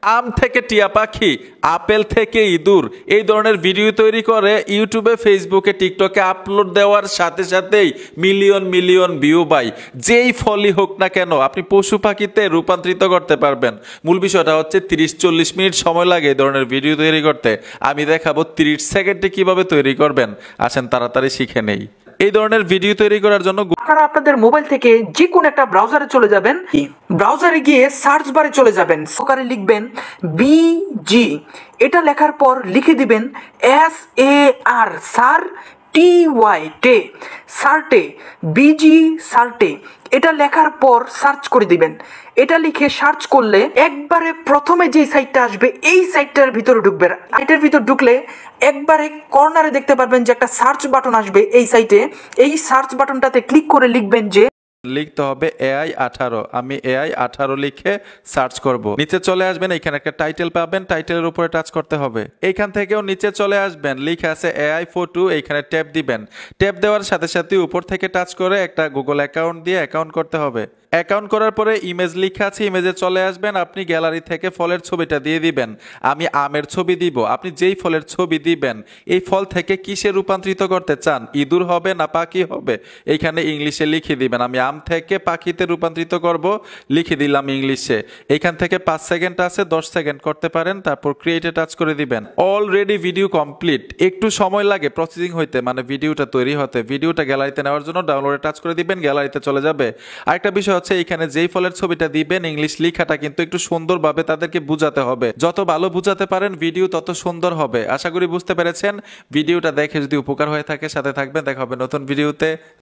আম থেকে টিয়া পাখি, আপেল থেকে ইঁদুর, এই ধরনের ভিডিও তৈরি করে ইউটিউবে, ফেসবুকে, টিকটকে আপলোড দেওয়ার সাথে সাথেই মিলিয়ন মিলিয়ন ভিউ পাই। যেই ফলই হোক না কেন আপনি পশু পাখিতে রূপান্তরিত করতে পারবেন। মূল বিষয়টা হচ্ছে 30-40 মিনিট সময় লাগে এই ধরনের ভিডিও তৈরি করতে। আমি দেখাবো 30 সেকেন্ডে কিভাবে তৈরি করবেন। আসেন তাড়াতাড়ি শিখে নেই। এই ধরনের ভিডিও তৈরি করার জন্য আপনারা আপনাদের মোবাইল থেকে যে কোনো একটা ব্রাউজারে চলে যাবেন। ব্রাউজারে গিয়ে সার্চ বারে চলে যাবেন, সহকারে লিখবেন বিজি। এটা লেখার পর লিখে দিবেন SAR, সার, TY টে, সার্টে, বিজি সার্টে। এটা লেখার পর সার্চ করে দিবেন। এটা লিখে সার্চ করলে একবারে প্রথমে যে সাইটটা আসবে এই সাইটটার ভিতরে ঢুকবেন। সাইটের ভিতর ঢুকলে একবারে কর্নারে দেখতে পারবেন যে একটা সার্চ বাটন আসবে এই সাইটে। এই সার্চ বাটনটাতে ক্লিক করে লিখবেন যে লিখতে হবে AI18। আমি AI18 লিখে সার্চ করব। নিচে চলে আসবেন, এখানে একটা টাইটেল পাবেন, টাইটেলের উপরে টাচ করতে হবে। এইখান থেকেও নিচে চলে আসবেন, লিখে আছে AI42, এইখানে ট্যাপ দিবেন। ট্যাপ দেওয়ার সাথে সাথে উপর থেকে টাচ করে একটা গুগল অ্যাকাউন্ট দিয়ে অ্যাকাউন্ট করতে হবে। অ্যাকাউন্ট করার পরে ইমেজ লেখা আছে, ইমেজে চলে আসবেন। আপনি গ্যালারি থেকে ফলের ছবিটা দিয়ে দিবেন। আমি আমের ছবি দিব। আপনি যেই ফলের ছবি দিবেন, এই ফল থেকে কিসে রূপান্তরিত করতে চান, ইঁদুর হবে না পাখি হবে, এইখানে ইংলিশে লিখে দিবেন। আমি আম থেকে পাখিতে রূপান্তরিত করব, লিখে দিলাম ইংলিশে। এইখান থেকে 5 সেকেন্ড আছে, 10 সেকেন্ড করতে পারেন, তারপর ক্রিয়েটে টাচ করে দিবেন। Already video complete. একটু সময় লাগে প্রসেসিং হইতে, মানে ভিডিওটা তৈরি হতে। ভিডিওটা গ্যালারিতে নেওয়ার জন্য ডাউনলোডে টাচ করে দিবেন, গ্যালারিতে চলে যাবে। আরেকটা বিষয় হচ্ছে, এখানে যেই ফলের ছবিটা দিবেন, ইংলিশ লেখাটা কিন্তু একটু সুন্দরভাবে তাদেরকে বুঝাতে হবে। যত ভালো বুঝাতে পারেন ভিডিও তত সুন্দর হবে। আশা করি বুঝতে পেরেছেন। ভিডিওটা দেখে যদি উপকার হয়ে থাকে সাথে থাকবেন। দেখা হবে নতুন ভিডিওতে।